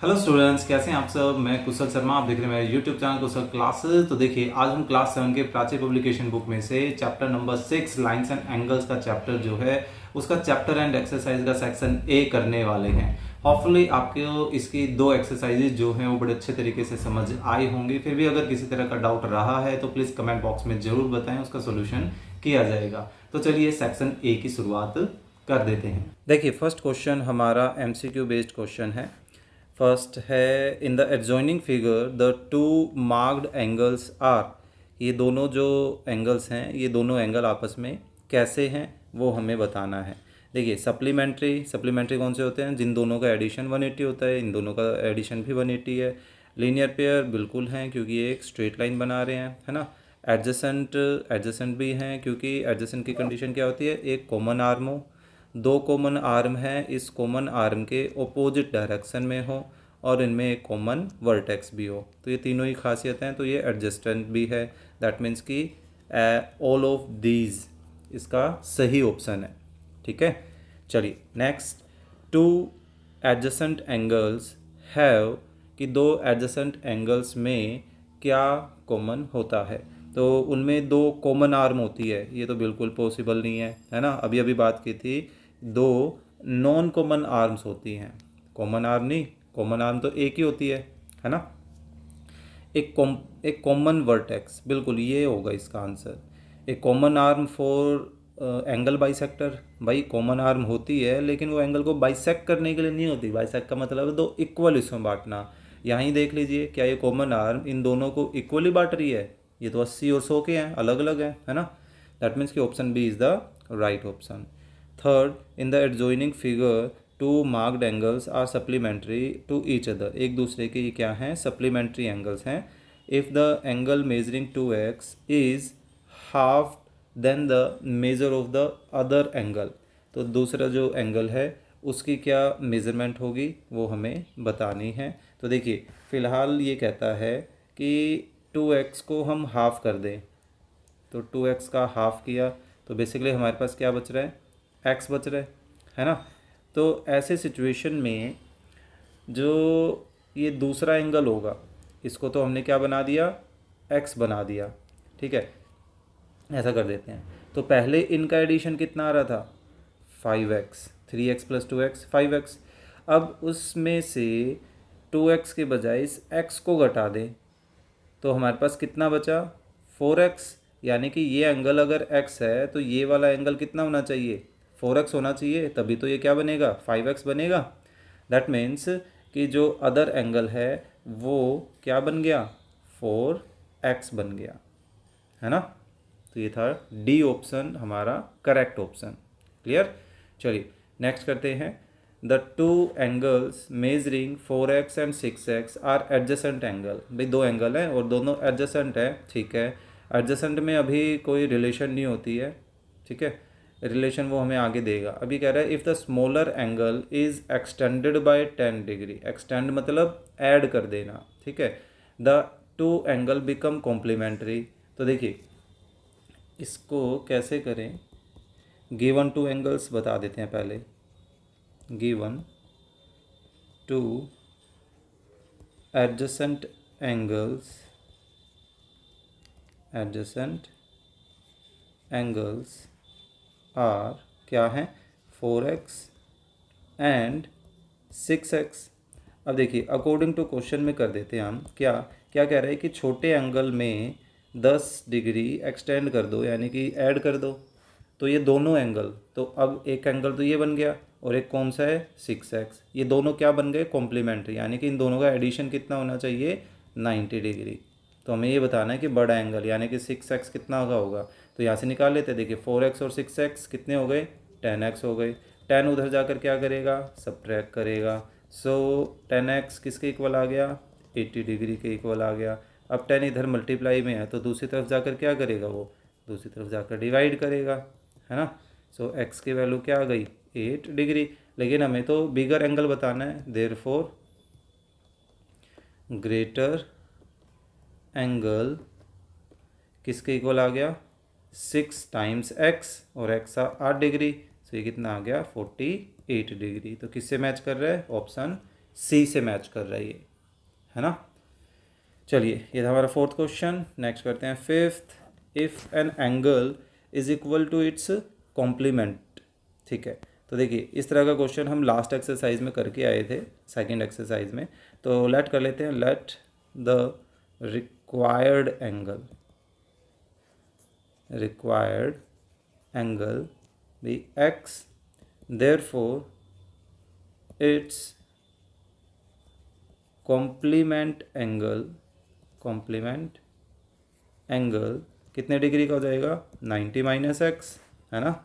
Hello students, कैसे हैं आप सब। मैं कुशल शर्मा, आप देख रहे हैं मेरे यूट्यूब चैनल कुशल क्लासेस। तो देखिए, आज हम क्लास 7 के प्राची पब्लिकेशन बुक में से chapter number 6 lines and angles का चैप्टर जो है उसका चैप्टर एंड एक्सरसाइज का सेक्शन ए करने वाले हैं। होपफुली आपको इसकी दो एक्सरसाइजेज जो हैं वो बड़े अच्छे तरीके से समझ आई होंगी। फिर भी अगर किसी तरह का डाउट रहा है तो प्लीज़ कमेंट बॉक्स में ज़रूर बताएं, उसका सोल्यूशन किया जाएगा। तो चलिए सेक्शन ए की शुरुआत कर देते हैं। देखिए, फर्स्ट क्वेश्चन हमारा एमसीक्यू बेस्ड क्वेश्चन है। फर्स्ट है, in the adjoining figure the two marked angles are. ये दोनों जो एंगल्स हैं, ये दोनों एंगल आपस में कैसे हैं वो हमें बताना है। देखिए, सप्लीमेंट्री कौन से होते हैं? जिन दोनों का एडिशन 180 होता है, इन दोनों का एडिशन भी 180 है। लीनियर पेयर बिल्कुल हैं क्योंकि ये एक स्ट्रेट लाइन बना रहे हैं, है ना। एडजेसेंट भी हैं क्योंकि एडजेसेंट की कंडीशन क्या होती है? एक कॉमन आर्म हो, दो कॉमन आर्म हैं, इस कॉमन आर्म के ऑपोजिट डायरेक्शन में हो और इनमें एक कॉमन वर्टेक्स भी हो। तो ये तीनों ही खासियत हैं, तो ये एडजस्टेंट भी है। दैट मीन्स कि ऑल ऑफ दीज इसका सही ऑप्शन है। ठीक है, चलिए next. To adjacent angles have, कि दो एडजेसेंट एंगल्स में क्या कॉमन होता है? तो उनमें दो कॉमन आर्म होती है, ये तो बिल्कुल पॉसिबल नहीं है ना। अभी अभी बात की थी, दो नॉन कॉमन आर्म्स होती हैं। कॉमन आर्म नहीं, कॉमन आर्म तो एक ही होती है ना। एक कॉमन वर्टेक्स, बिल्कुल ये होगा इसका आंसर। एक common arm for angle bisector. भाई कॉमन आर्म होती है लेकिन वो एंगल को बाइसेक्ट करने के लिए नहीं होती। बाइसेक्ट का मतलब है दो इक्वल हिस्सों में बांटना। यहाँ ही देख लीजिए, क्या ये कॉमन आर्म इन दोनों को इक्वली बांट रही है? ये तो 80 और 100 के हैं, अलग अलग हैं, है ना। दैट मीन्स कि option B is the right option. Third, in the adjoining figure two marked angles are supplementary to each other. एक दूसरे के ये क्या हैं? सप्लीमेंट्री एंगल्स हैं। If the angle measuring 2x is half than the measure of the other angle, तो दूसरा जो एंगल है उसकी क्या मेज़रमेंट होगी वो हमें बतानी है। तो देखिए, फ़िलहाल ये कहता है कि 2x को हम हाफ़ कर दें, तो 2x का हाफ़ किया तो बेसिकली हमारे पास क्या बच रहा है? x बच रहा है ना। तो ऐसे सिचुएशन में जो ये दूसरा एंगल होगा इसको तो हमने क्या बना दिया? x बना दिया। ठीक है, ऐसा कर देते हैं। तो पहले इनका एडिशन कितना आ रहा था? 5x, 3x plus 2x 5x। अब उसमें से 2x के बजाय इस x को घटा दें तो हमारे पास कितना बचा? 4x। यानी कि ये एंगल अगर x है तो ये वाला एंगल कितना होना चाहिए? 4x होना चाहिए, तभी तो ये क्या बनेगा? 5x बनेगा। दैट मीन्स कि जो अदर एंगल है वो क्या बन गया? 4x बन गया, है ना। तो ये था डी ऑप्शन हमारा करेक्ट ऑप्शन। क्लियर। चलिए नेक्स्ट करते हैं। The two angles measuring 4x and 6x are adjacent angle. भाई दो एंगल हैं और दोनों एडजेसेंट है। ठीक है, एडजेसेंट में अभी कोई रिलेशन नहीं होती है। ठीक है, रिलेशन वो हमें आगे देगा। अभी कह रहा है if the smaller angle is extended by 10 degree. Extend मतलब ऐड कर देना। ठीक है, the two angle become complementary. तो देखिए इसको कैसे करें? गिवन टू एंगल्स बता देते हैं पहले। Given two adjacent angles, are क्या हैं? 4x and 6x। अब देखिए, अकॉर्डिंग टू क्वेश्चन में कर देते हैं हम। क्या क्या कह रहे हैं कि छोटे एंगल में 10 डिग्री एक्सटेंड कर दो, यानी कि ऐड कर दो। तो ये दोनों एंगल, तो अब एक एंगल तो ये बन गया और एक कौन सा है? 6x। ये दोनों क्या बन गए? कॉम्प्लीमेंट्री, यानी कि इन दोनों का एडिशन कितना होना चाहिए? 90 डिग्री। तो हमें ये बताना है कि बड़ा एंगल यानी कि 6x कितना का होगा। तो यहाँ से निकाल लेते हैं। देखिए 4x और 6x कितने हो गए? 10x हो गए। 10 उधर जाकर क्या करेगा? सब्ट्रैक्ट करेगा। सो 10x किसके इक्वल आ गया? 80 डिग्री के इक्वल आ गया। अब 10 इधर मल्टीप्लाई में है तो दूसरी तरफ जाकर क्या करेगा? वो दूसरी तरफ जाकर डिवाइड करेगा, है ना। सो x की वैल्यू क्या आ गई? 8 डिग्री। लेकिन हमें तो बिगर एंगल बताना है, देयरफॉर ग्रेटर एंगल किसके इक्वल आ गया? 6 टाइम्स x, और x 8 डिग्री। सो ये कितना आ गया? 48 डिग्री। तो किससे मैच कर रहा है? ऑप्शन सी से मैच कर रहा है ना। चलिए ये था हमारा फोर्थ क्वेश्चन। नेक्स्ट करते हैं fifth. If an angle is equal to its complement. ठीक है, तो देखिए इस तरह का क्वेश्चन हम लास्ट एक्सरसाइज में करके आए थे, सेकंड एक्सरसाइज में। तो लेट कर लेते हैं, let the required angle be X, therefore its complement angle कितने डिग्री का हो जाएगा, 90 माइनस एक्स, है ना।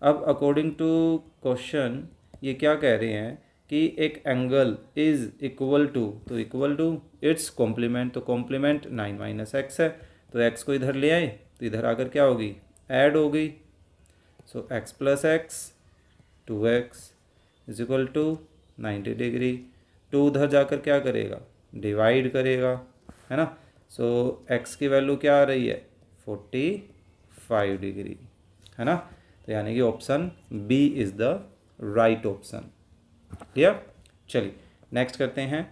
अब अकॉर्डिंग टू क्वेश्चन ये क्या कह रहे हैं कि एक एंगल इज इक्वल टू, तो इक्वल टू इट्स कॉम्प्लीमेंट, तो कॉम्प्लीमेंट 9 माइनस एक्स है, तो एक्स को इधर ले आए तो इधर आकर क्या होगी, ऐड हो गई। So x plus x 2x is equal to 90 degree. 2 उधर जाकर क्या करेगा, डिवाइड करेगा, है ना। सो x की वैल्यू क्या आ रही है, 45 डिग्री, है ना। तो यानी कि option B is the right option. Clear. चलिए नेक्स्ट करते हैं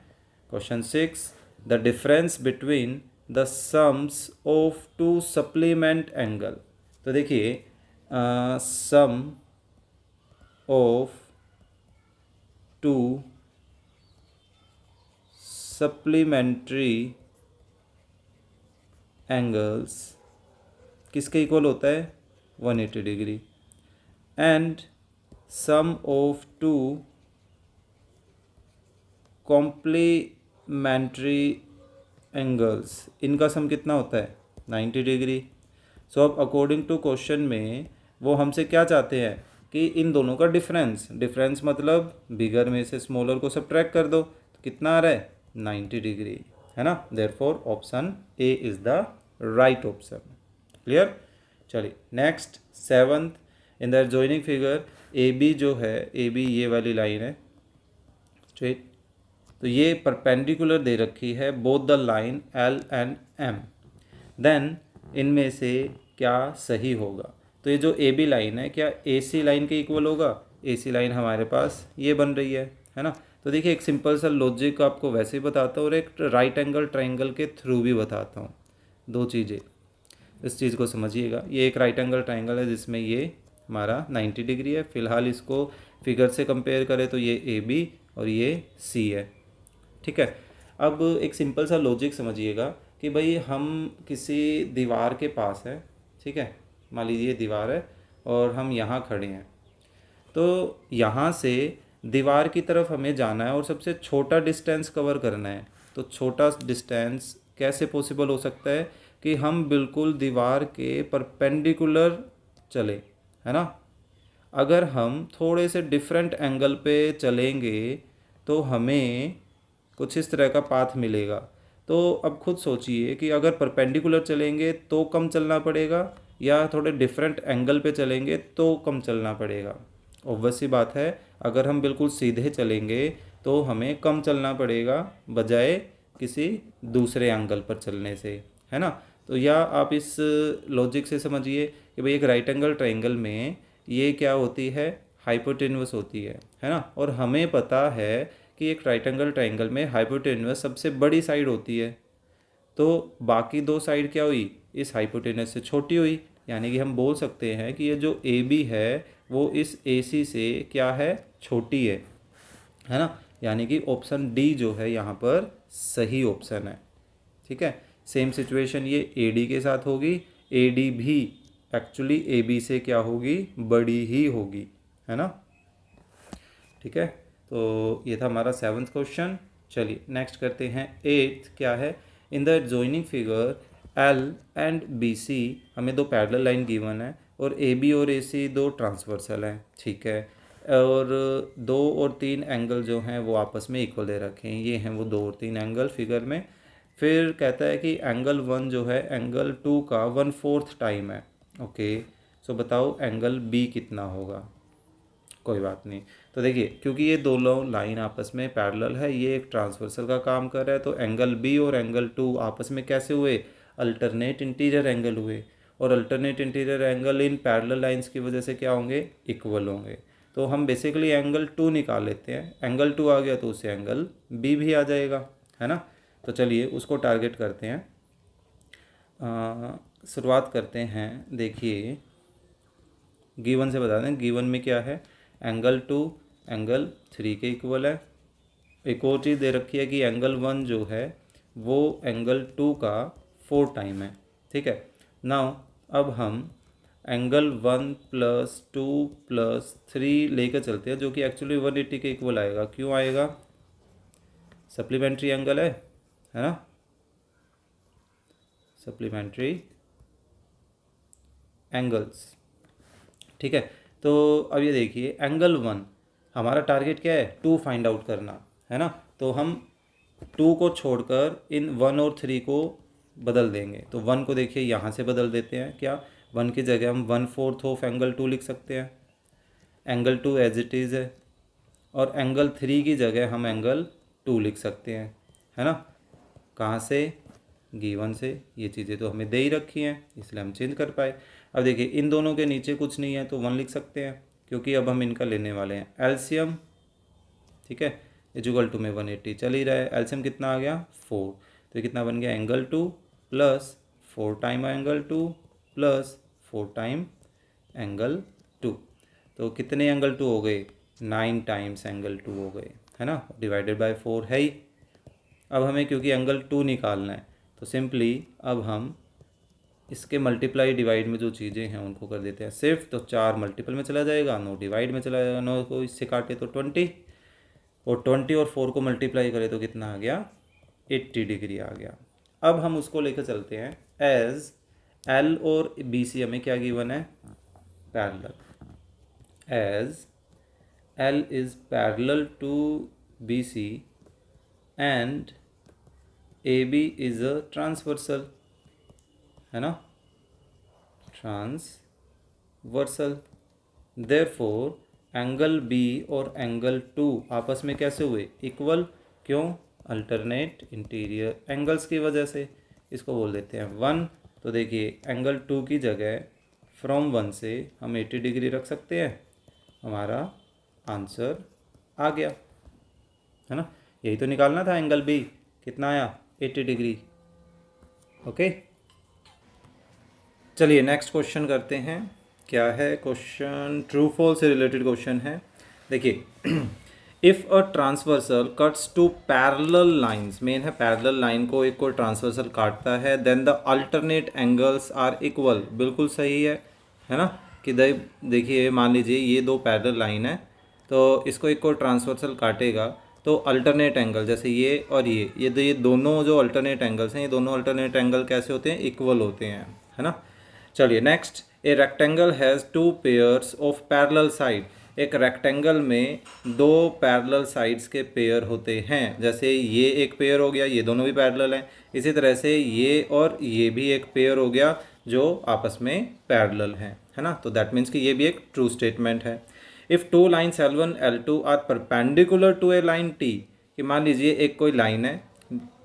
question 6। The difference between the sums of two supplement angle. तो देखिए sum of two supplementary angles किसके इक्वल होता है, 180 degree. And sum of two complementary angles, इनका sum कितना होता है, 90 डिग्री। सो अब अकॉर्डिंग टू क्वेश्चन में वो हमसे क्या चाहते हैं कि इन दोनों का डिफरेंस मतलब बिगर में से स्मॉलर को सब्ट्रैक्ट कर दो, तो कितना आ रहा है, 90 डिग्री, है ना। Therefore option A is the right option. Clear. चलिए next 7th। In the adjoining figure A B जो है, ए बी ये वाली लाइन है स्ट्रेट, तो ये परपेंडिकुलर दे रखी है both the line L and M. Then इनमें से क्या सही होगा, तो ये जो ए बी लाइन है क्या ए सी लाइन के इक्वल होगा, ए सी लाइन हमारे पास ये बन रही है ना। तो देखिए एक सिंपल सा लॉजिक आपको वैसे ही बताता हूँ और एक राइट एंगल ट्रायंगल के थ्रू भी बताता हूँ, दो चीज़ें, इस चीज़ को समझिएगा। ये एक राइट एंगल ट्रायंगल है जिसमें ये हमारा 90 डिग्री है। फिलहाल इसको फिगर से कंपेयर करें तो ये ए बी और ये सी है, ठीक है। अब एक सिंपल सा लॉजिक समझिएगा कि भाई हम किसी दीवार के पास है, ठीक है, मान लीजिए ये दीवार है और हम यहाँ खड़े हैं, तो यहाँ से दीवार की तरफ हमें जाना है और सबसे छोटा डिस्टेंस कवर करना है। तो छोटा डिस्टेंस कैसे पॉसिबल हो सकता है कि हम बिल्कुल दीवार के परपेंडिकुलर चले, है ना। अगर हम थोड़े से डिफरेंट एंगल पे चलेंगे तो हमें कुछ इस तरह का पाथ मिलेगा। तो अब खुद सोचिए कि अगर परपेंडिकुलर चलेंगे तो कम चलना पड़ेगा या थोड़े डिफरेंट एंगल पे चलेंगे तो कम चलना पड़ेगा। ऑब्वियस सी बात है, अगर हम बिल्कुल सीधे चलेंगे तो हमें कम चलना पड़ेगा बजाय किसी दूसरे एंगल पर चलने से, है ना। तो या आप इस लॉजिक से समझिए कि भाई एक राइट एंगल ट्रायंगल में ये क्या होती है, हाइपोटेन्यूस होती है ना। और हमें पता है कि एक राइट एंगल ट्रायंगल में हाइपोटेन्यूस सबसे बड़ी साइड होती है, तो बाकी दो साइड क्या हुई, इस हाइपोटेनस से छोटी हुई। यानी कि हम बोल सकते हैं कि ये जो ए बी है वो इस ए सी से क्या है, छोटी है ना। यानी कि ऑप्शन डी जो है यहाँ पर सही ऑप्शन है, ठीक है। सेम सिचुएशन ये ए डी के साथ होगी, ए डी भी एक्चुअली ए बी से क्या होगी, बड़ी ही होगी, है ना, ठीक है। तो ये था हमारा 7th क्वेश्चन। चलिए नेक्स्ट करते हैं 8th। क्या है, in the adjoining figure L and B C हमें दो पैरेलल लाइन गिवन है और ए बी और ए सी दो ट्रांसवर्सल हैं, ठीक है। और 2 और 3 एंगल जो हैं वो आपस में इक्वल दे रखे हैं, ये हैं वो 2 और 3 एंगल फिगर में। फिर कहता है कि एंगल 1 जो है एंगल 2 का 1/4 टाइम है, ओके। सो बताओ एंगल बी कितना होगा। कोई बात नहीं। तो देखिए क्योंकि ये दोनों लाइन आपस में पैरेलल है, ये एक ट्रांसवर्सल का काम कर रहा है, तो एंगल बी और एंगल 2 आपस में कैसे हुए, अल्टरनेट इंटीरियर एंगल हुए। और alternate interior angle in parallel lines की वजह से क्या होंगे, इक्वल होंगे। तो हम बेसिकली एंगल 2 निकाल लेते हैं। एंगल 2 आ गया तो उससे एंगल बी भी आ जाएगा, है ना। तो चलिए उसको टारगेट करते हैं। शुरुआत करते हैं। देखिए गिवन से बता दें, गिवन में क्या है, एंगल 2 एंगल 3 के इक्वल है। एक और चीज़ दे रखी है कि एंगल 1 जो है वो एंगल 2 का 4 टाइम है, ठीक है। नाउ अब हम एंगल 1 + 2 + 3 लेकर चलते हैं, जो कि एक्चुअली 180 के इक्वल आएगा। क्यों आएगा? सप्लीमेंट्री एंगल है ना, सप्लीमेंट्री एंगल्स, ठीक है। तो अब ये देखिए एंगल 1, हमारा टारगेट क्या है, 2 फाइंड आउट करना, है ना। तो हम 2 को छोड़कर इन 1 और 3 को बदल देंगे। तो 1 को देखिए यहाँ से बदल देते हैं, क्या 1 की जगह हम 1/4 ऑफ एंगल 2 लिख सकते हैं। एंगल 2 एज इट इज़ है, और एंगल 3 की जगह हम एंगल 2 लिख सकते हैं, है ना। कहाँ से? गिवन से। ये चीज़ें तो हमें दे ही रखी हैं, इसलिए हम चेंज कर पाए। अब देखिए इन दोनों के नीचे कुछ नहीं है तो 1 लिख सकते हैं, क्योंकि अब हम इनका लेने वाले हैं एलसीएम, ठीक है। इजुगल टू में 180 चल ही रहा है, एलसीएम कितना आ गया 4। तो ये कितना बन गया, angle 2 + 4 time angle 2 + 4 time angle 2। तो कितने एंगल 2 हो गए, 9 टाइम्स एंगल 2 हो गए, है ना। डिवाइडेड बाय 4 है ही। अब हमें क्योंकि एंगल 2 निकालना है तो सिंपली अब हम इसके मल्टीप्लाई डिवाइड में जो चीज़ें हैं उनको कर देते हैं सिर्फ। तो 4 मल्टीपल में चला जाएगा, 9 डिवाइड में चला जाएगा, 9 को इससे काटे तो 20, और 20 और 4 को मल्टीप्लाई करें तो कितना आ गया, 80 डिग्री आ गया। अब हम उसको लेकर चलते हैं एज एल और बी सी हमें क्या गिवन है, parallel. As L is parallel to B C and A B is a transversal, है ना, ट्रांसवर्सल। देयरफॉर एंगल बी और एंगल 2 आपस में कैसे हुए, इक्वल। क्यों? अल्टरनेट इंटीरियर एंगल्स की वजह से। इसको बोल देते हैं 1। तो देखिए एंगल 2 की जगह फ्रॉम 1 से हम 80 डिग्री रख सकते हैं, हमारा आंसर आ गया, है ना। यही तो निकालना था, एंगल बी कितना आया, 80 डिग्री। ओके, चलिए नेक्स्ट क्वेश्चन करते हैं। क्या है क्वेश्चन, ट्रू फॉल्स से रिलेटेड क्वेश्चन है। देखिए if a transversal cuts two parallel lines, मेन है पैरेलल लाइन को एक कोई ट्रांसवर्सल काटता है, then the alternate angles are equal. बिल्कुल सही है ना। कि देखिए मान लीजिए ये 2 पैरेलल लाइन है, तो इसको एक कोई ट्रांसवर्सल काटेगा तो अल्टरनेट एंगल, जैसे ये और ये दोनों जो अल्टरनेट एंगल्स हैं, ये दोनों अल्टरनेट एंगल कैसे होते हैं, इक्वल होते हैं, है ना। चलिए next, a rectangle has 2 pairs of parallel side. एक रेक्टेंगल में 2 पैरेलल साइड्स के पेयर होते हैं। जैसे ये एक पेयर हो गया, ये दोनों भी पैरेलल हैं। इसी तरह से ये और ये भी एक पेयर हो गया जो आपस में पैरेलल हैं, है ना। तो दैट मीन्स कि ये भी एक ट्रू स्टेटमेंट है। If 2 lines L1 L2 are perpendicular to a line T, कि मान लीजिए एक कोई लाइन है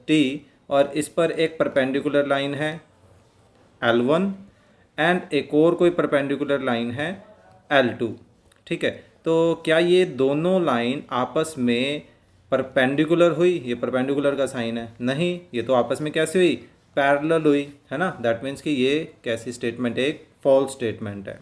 T और इस पर एक परपेंडिकुलर लाइन है L1 एंड एक और कोई परपेंडिकुलर लाइन है L2, ठीक है। तो क्या ये दोनों लाइन आपस में परपेंडिकुलर हुई? ये परपेंडिकुलर का साइन है, नहीं। ये तो आपस में कैसे हुई, पैरेलल हुई, है ना। दैट मीन्स कि ये कैसी स्टेटमेंट है, एक फॉल्स स्टेटमेंट है।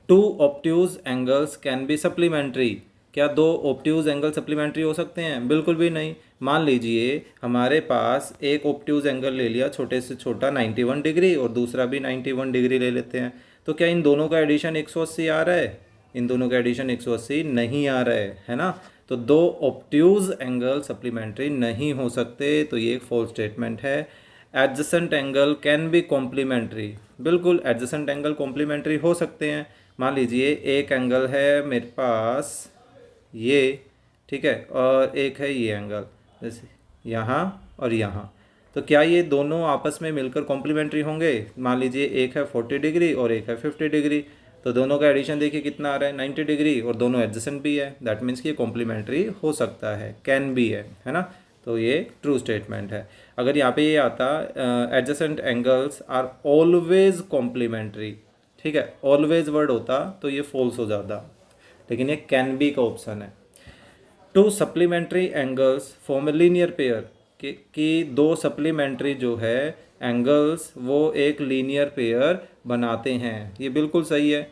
2 obtuse angles can be supplementary. क्या 2 ऑब्ट्यूज एंगल सप्लीमेंट्री हो सकते हैं? बिल्कुल भी नहीं। मान लीजिए हमारे पास एक ऑब्ट्यूज एंगल ले लिया, छोटे से छोटा 91 डिग्री, और दूसरा भी 91 डिग्री ले लेते हैं। तो क्या इन दोनों का एडिशन 180 आ रहा है? इन दोनों का एडिशन 180 नहीं आ रहा है ना। तो 2 ऑब्ट्यूज एंगल सप्लीमेंट्री नहीं हो सकते, तो ये एक फॉल्स स्टेटमेंट है। Adjacent angle can be complementary. बिल्कुल एडजेसेंट एंगल कॉम्प्लीमेंट्री हो सकते हैं। मान लीजिए एक एंगल है मेरे पास ये, ठीक है, और एक है ये एंगल, जैसे यहाँ और यहाँ। तो क्या ये दोनों आपस में मिलकर कॉम्प्लीमेंट्री होंगे? मान लीजिए एक है 40 डिग्री और एक है 50 डिग्री, तो दोनों का एडिशन देखिए कितना आ रहा है, 90 डिग्री, और दोनों एडजेसेंट भी है। दैट मीन्स कि ये कॉम्प्लीमेंट्री हो सकता है, कैन भी है ना। तो ये ट्रू स्टेटमेंट है। अगर यहाँ पे ये आता adjacent angles are always complementary, ठीक है, ऑलवेज वर्ड होता तो ये फॉल्स हो जाता, लेकिन ये कैन बी का ऑप्शन है। To supplementary angles form a linear pair, कि दो सप्लीमेंट्री जो है एंगल्स वो एक लीनियर पेयर बनाते हैं। ये बिल्कुल सही है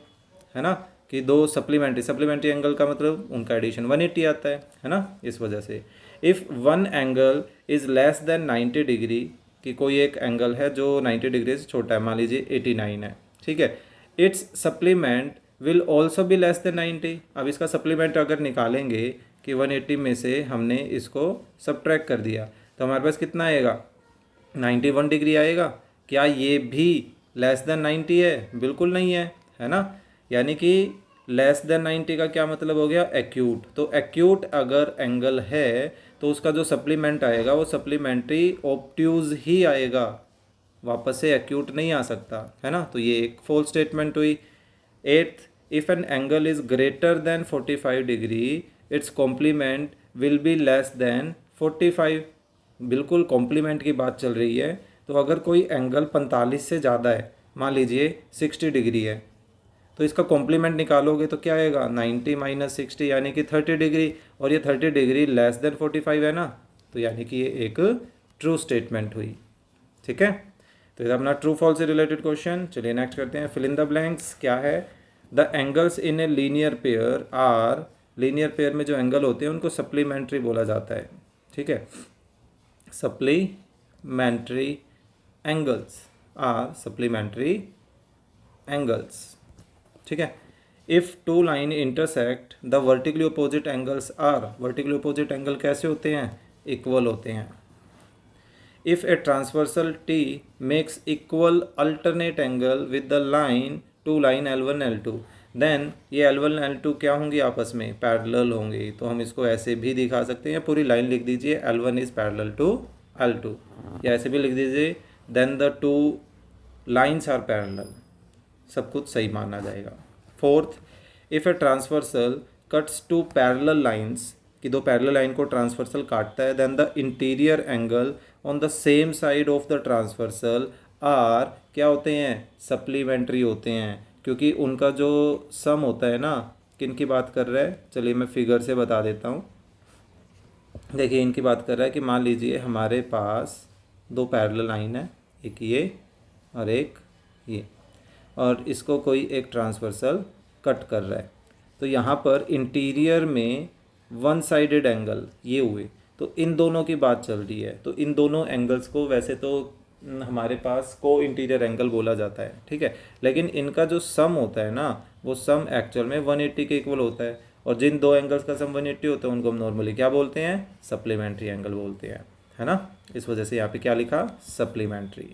ना, कि दो सप्लीमेंट्री एंगल का मतलब उनका एडिशन 180 आता है ना, इस वजह से। If one angle is less than 90 degree, कि कोई एक एंगल है जो 90 डिग्री से छोटा है, मान लीजिए 89 है, ठीक है, it's supplement will also be less then 90। अब इसका सप्लीमेंट अगर निकालेंगे कि 180 में से हमने इसको सब्ट्रैक्ट कर दिया तो हमारे पास कितना आएगा, 91 डिग्री आएगा। क्या ये भी लेस देन 90 है? बिल्कुल नहीं है ना। यानी कि लेस देन 90 का क्या मतलब हो गया, एक्यूट। तो एक्यूट अगर एंगल है तो उसका जो सप्लीमेंट आएगा वो सप्लीमेंट्री ऑब्ट्यूज ही आएगा, वापस से एक्यूट नहीं आ सकता, है ना। तो ये एक फॉल्स स्टेटमेंट हुई। Eighth, if an angle is greater than 45 degree its complement will be less than 45। बिल्कुल कॉम्प्लीमेंट की बात चल रही है। तो अगर कोई एंगल 45 से ज़्यादा है, मान लीजिए 60 डिग्री है, तो इसका कॉम्प्लीमेंट निकालोगे तो क्या आएगा, 90 माइनस 60 यानी कि 30 डिग्री, और ये 30 डिग्री लेस देन 45 है ना, तो यानी कि ये एक ट्रू स्टेटमेंट हुई। ठीक है, तो ये अपना ट्रू फॉल्स से रिलेटेड क्वेश्चन। चलिए नेक्स्ट करते हैं। फिल इन द ब्लैंक्स क्या है, the angles in a linear pair are, linear pair में जो एंगल होते हैं उनको सप्लीमेंट्री बोला जाता है। ठीक है, supplementary angles are supplementary angles. ठीक है, if two line intersect the vertically opposite angles are, vertically opposite angle कैसे होते हैं, इक्वल होते हैं। If a transversal T makes equal alternate angle with the line two line L1 L2, then ये L1 L2 क्या होंगी, आपस में पैरेलल होंगी। तो हम इसको ऐसे भी दिखा सकते हैं, पूरी लाइन लिख दीजिए L1 is parallel to L2, या ऐसे भी लिख दीजिए then the two lines are parallel, सब कुछ सही माना जाएगा। Fourth, if a transversal cuts two parallel lines, कि दो पैरेलल लाइन को ट्रांसवर्सल काटता है, then the interior angle on the same side of the transversal are क्या होते हैं, सप्लीमेंट्री होते हैं, क्योंकि उनका जो सम होता है ना, किन की बात कर रहा है, चलिए मैं फिगर से बता देता हूँ। देखिए इनकी बात कर रहा है कि मान लीजिए हमारे पास दो पैरेलल लाइन है, एक ये और एक ये, और इसको कोई एक ट्रांसवर्सल कट कर रहा है। तो यहाँ पर इंटीरियर में वन साइडेड एंगल ये हुए, तो इन दोनों की बात चल रही है। तो इन दोनों एंगल्स को वैसे तो हमारे पास को इंटीरियर एंगल बोला जाता है, ठीक है, लेकिन इनका जो सम होता है ना, वो सम एक्चुअल में 180 के इक्वल होता है, और जिन दो एंगल्स का सम 180 होता है उनको हम नॉर्मली क्या बोलते हैं, सप्लीमेंट्री एंगल बोलते हैं, है ना। इस वजह से यहाँ पे क्या लिखा, सप्लीमेंट्री।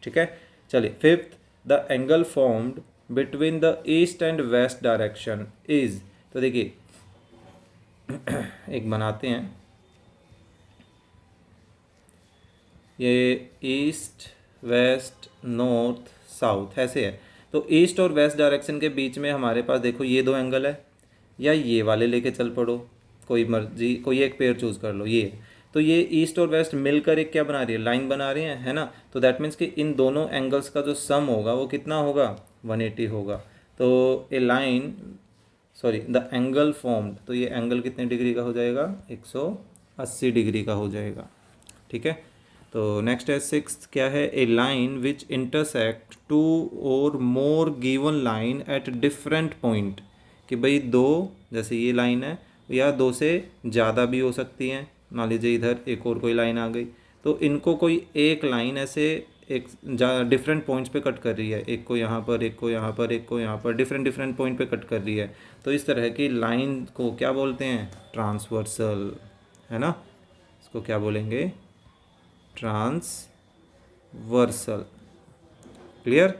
ठीक है, चलिए fifth, the angle formed between the east and west direction is, तो देखिए एक बनाते हैं, ये ईस्ट वेस्ट नॉर्थ साउथ ऐसे है। तो ईस्ट और वेस्ट डायरेक्शन के बीच में हमारे पास देखो ये दो एंगल है, या ये वाले लेके चल पड़ो, कोई मर्जी, कोई एक पेयर चूज़ कर लो। ये तो ये ईस्ट और वेस्ट मिलकर एक क्या बना रही है, लाइन बना रही है ना। तो दैट मीन्स कि इन दोनों एंगल्स का जो सम होगा वो कितना होगा, 180 होगा। तो a line, sorry the angle formed, तो ये एंगल कितने डिग्री का हो जाएगा, 180 डिग्री का हो जाएगा। ठीक है, तो नेक्स्ट है सिक्स्थ, क्या है, a line which intersect two or more given line at different point, कि भाई दो, जैसे ये लाइन है, या दो से ज़्यादा भी हो सकती हैं। मान लीजिए इधर एक और कोई लाइन आ गई, तो इनको कोई एक लाइन ऐसे एक डिफरेंट पॉइंट्स पे कट कर रही है, एक को यहाँ पर, एक को यहाँ पर, एक को यहाँ पर, डिफरेंट पॉइंट पे कट कर रही है। तो इस तरह की लाइन को क्या बोलते हैं, ट्रांसवर्सल, है ना। इसको क्या बोलेंगे, ट्रांसवर्सल। क्लियर।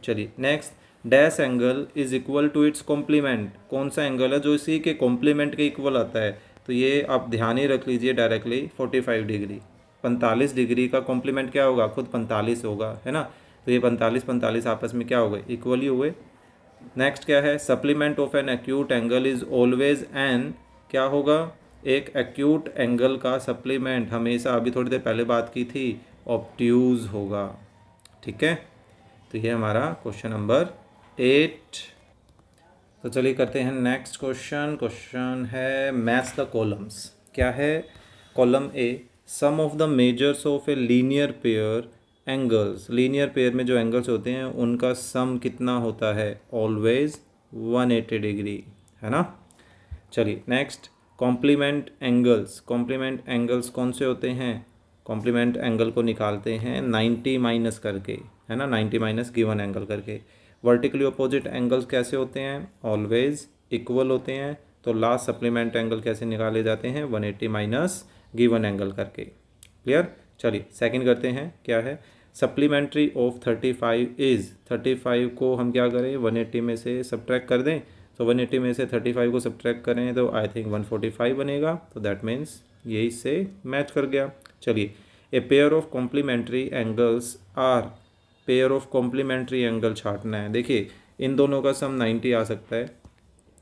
चलिए next, dash angle is equal to its complement, कौन सा एंगल है जो इसी के कॉम्प्लीमेंट के इक्वल आता है। तो ये आप ध्यान ही रख लीजिए डायरेक्टली, 45 डिग्री, 45 डिग्री का कॉम्प्लीमेंट क्या होगा, खुद 45 होगा, है ना। तो ये 45 आपस में क्या हो गए, इक्वली हुए। नेक्स्ट क्या है, supplement of an acute angle is always an, क्या होगा, एक एक्यूट एंगल का सप्लीमेंट हमेशा, अभी थोड़ी देर पहले बात की थी, ऑब्ट्यूज होगा। ठीक है, तो ये हमारा क्वेश्चन नंबर 8 तो चलिए करते हैं नेक्स्ट क्वेश्चन। क्वेश्चन है मैच द कॉलम्स। क्या है? Column A, sum of the measures of a linear pair angles. Linear pair में जो एंगल्स होते हैं उनका सम कितना होता है? ऑलवेज 180 डिग्री, है ना। चलिए next, complement angles. Complement angles कौन से होते हैं? कॉम्प्लीमेंट एंगल को निकालते हैं 90 माइनस करके, है ना, 90 माइनस गिवन एंगल करके। वर्टिकली अपोजिट एंगल्स कैसे होते हैं? ऑलवेज इक्वल होते हैं। तो लास्ट सप्लीमेंट एंगल कैसे निकाले जाते हैं? 180 माइनस गिवन एंगल करके। क्लियर। चलिए सेकंड करते हैं। क्या है? Supplementary of 35 is. 35 को हम क्या करें? 180 में से सब्ट्रैक्ट कर दें। तो 180 में से 35 को सब्ट्रैक्ट करें तो आई थिंक 145 बनेगा। तो दैट मीन्स ये इससे मैच कर गया। चलिए, a pair of complementary angles are. Pair of complementary angle छाटना है। देखिए इन दोनों का सम 90 आ सकता है,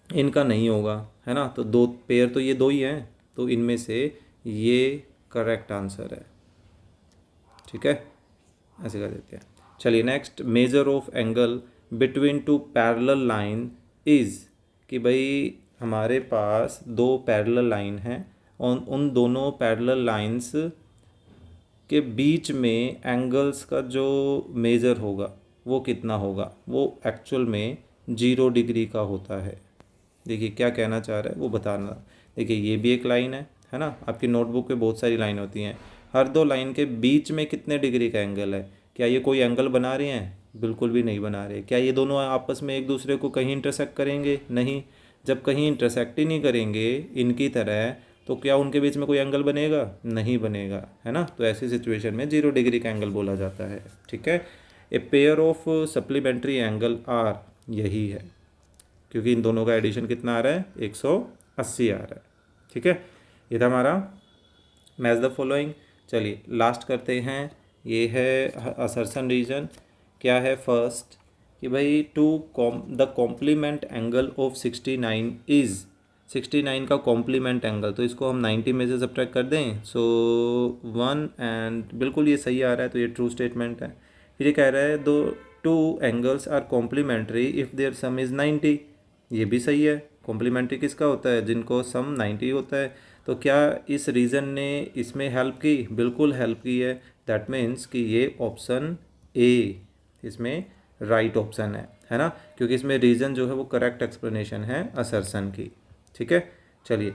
इनका नहीं होगा, है ना। तो दो पेयर तो ये दो ही हैं, तो इनमें से ये करेक्ट आंसर है। ठीक है, ऐसे कर देते हैं। चलिए next, measure of angle between two parallel line is. कि भाई हमारे पास दो पैरेलल लाइन हैं और उन दोनों पैरेलल लाइंस के बीच में एंगल्स का जो मेजर होगा वो कितना होगा? वो एक्चुअल में 0 डिग्री का होता है। देखिए क्या कहना चाह रहा है वो बताना। देखिए ये भी एक लाइन है ना। आपकी नोटबुक पे बहुत सारी लाइन होती हैं। हर दो लाइन के बीच में कितने डिग्री का एंगल है? क्या ये कोई एंगल बना रहे हैं? बिल्कुल भी नहीं बना रहे। क्या ये दोनों आपस में एक दूसरे को कहीं इंटरसेक्ट करेंगे? नहीं। जब कहीं इंटरसेक्ट ही नहीं करेंगे इनकी तरह, तो क्या उनके बीच में कोई एंगल बनेगा? नहीं बनेगा, है ना। तो ऐसी सिचुएशन में 0 डिग्री का एंगल बोला जाता है। ठीक है। A pair of supplementary angle are, यही है, क्योंकि इन दोनों का एडिशन कितना आ रहा है? 180 आ रहा है। ठीक है, ये था हमारा मैच द फॉलोइंग। चलिए लास्ट करते हैं। ये है असर्शन रीजन। क्या है? फर्स्ट कि भाई the complement angle of 69 is. 69 का कॉम्प्लीमेंट एंगल, तो इसको हम 90 में से सब्ट्रैक्ट कर दें। सो 1 एंड बिल्कुल ये सही आ रहा है, तो ये ट्रू स्टेटमेंट है। फिर ये कह रहा है दो two angles are complementary if their sum is 90। ये भी सही है। कॉम्प्लीमेंट्री किसका होता है? जिनको सम 90 होता है। तो क्या इस रीज़न ने इसमें हेल्प की? बिल्कुल हेल्प की है। दैट मीन्स कि ये ऑप्शन ए इसमें राइट ऑप्शन है ना, क्योंकि इसमें रीज़न जो है वो करेक्ट एक्सप्लेनेशन है असर्शन की। ठीक है। चलिए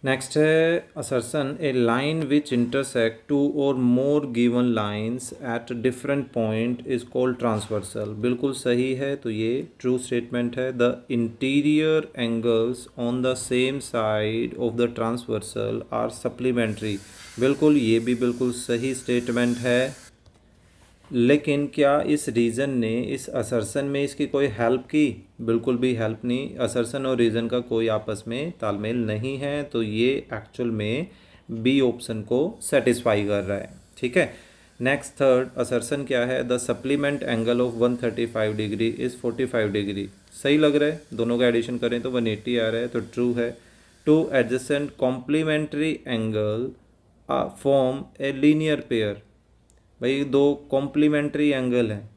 नेक्स्ट है assertion, a line which intersect two or more given lines at different point is called transversal. बिल्कुल सही है, तो ये ट्रू स्टेटमेंट है। The interior angles on the same side of the transversal are supplementary. बिल्कुल, ये भी बिल्कुल सही स्टेटमेंट है। लेकिन क्या इस रीज़न ने इस असर्शन में इसकी कोई हेल्प की? बिल्कुल भी हेल्प नहीं। असर्शन और रीज़न का कोई आपस में तालमेल नहीं है, तो ये एक्चुअल में बी ऑप्शन को सेटिस्फाई कर रहा है। ठीक है। नेक्स्ट थर्ड असर्शन क्या है? The supplement angle of 135 degree is 45 degree. सही लग रहा है। दोनों का एडिशन करें तो 180 आ रहा है, तो ट्रू है। Two adjacent complementary angle form a linear pair. भाई दो कॉम्प्लीमेंट्री एंगल हैं,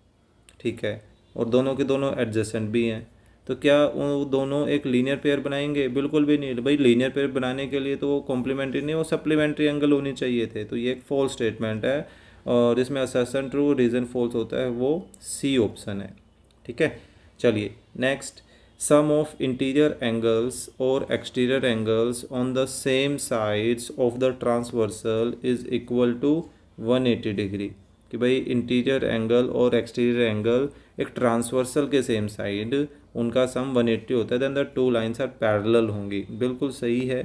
ठीक है, और दोनों के दोनों एडजेसेंट भी हैं, तो क्या वो दोनों एक लीनियर पेयर बनाएंगे? बिल्कुल भी नहीं। भाई लीनियर पेयर बनाने के लिए तो वो कॉम्प्लीमेंट्री नहीं, वो सप्लीमेंट्री एंगल होनी चाहिए थे। तो ये एक फॉल्स स्टेटमेंट है, और इसमें असर्शन ट्रू रीज़न फॉल्स होता है, वो सी ऑप्शन है। ठीक है। चलिए next, sum of interior angles or exterior angles on the same sides of the transversal is equal to 180 degree. कि भाई इंटीरियर एंगल और एक्सटीरियर एंगल एक ट्रांसवर्सल के सेम साइड, उनका सम 180 होता है, then the two lines are parallel होंगी। बिल्कुल सही है,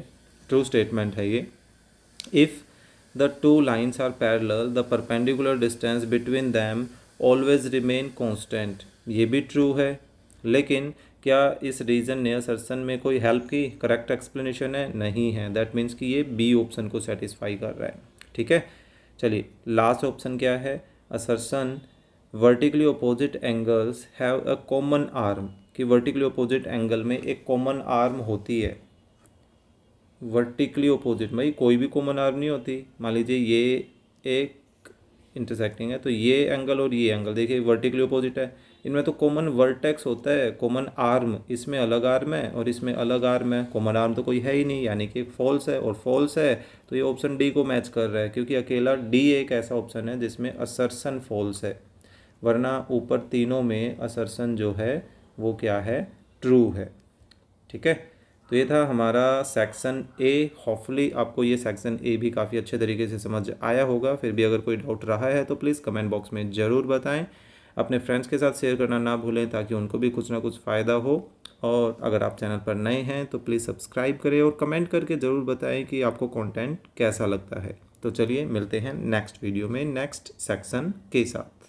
ट्रू स्टेटमेंट है ये। If the two lines are parallel the perpendicular distance between them always remain constant. ये भी ट्रू है। लेकिन क्या इस रीज़न ने असर्शन में कोई हेल्प की? करेक्ट एक्सप्लेनेशन है, नहीं है। दैट मीन्स कि ये बी ऑप्शन को सेटिस्फाई कर रहा है। ठीक है। चलिए लास्ट ऑप्शन क्या है? Assertion vertically opposite angles have a common arm. कि वर्टिकली अपोजिट एंगल में एक कॉमन आर्म होती है। वर्टिकली अपोजिट भाई कोई भी कॉमन आर्म नहीं होती। मान लीजिए ये एक इंटरसेक्टिंग है, तो ये एंगल और ये एंगल देखिए वर्टिकली अपोजिट है, इनमें तो कॉमन वर्टेक्स होता है, कॉमन आर्म, इसमें अलग आर्म है और इसमें अलग आर्म है, कॉमन आर्म तो कोई है ही नहीं, यानी कि फॉल्स है, और फॉल्स है तो ये ऑप्शन डी को मैच कर रहा है, क्योंकि अकेला डी एक ऐसा ऑप्शन है जिसमें असर्शन फॉल्स है, वरना ऊपर तीनों में असर्शन जो है वो क्या है, ट्रू है। ठीक है, तो ये था हमारा सेक्शन ए। होपफुली आपको ये सेक्शन ए भी काफ़ी अच्छे तरीके से समझ आया होगा। फिर भी अगर कोई डाउट रहा है तो प्लीज़ कमेंट बॉक्स में ज़रूर बताएं। अपने फ्रेंड्स के साथ शेयर करना ना भूलें ताकि उनको भी कुछ ना कुछ फ़ायदा हो। और अगर आप चैनल पर नए हैं तो प्लीज़ सब्सक्राइब करें और कमेंट करके ज़रूर बताएं कि आपको कंटेंट कैसा लगता है। तो चलिए मिलते हैं नेक्स्ट वीडियो में नेक्स्ट सेक्शन के साथ।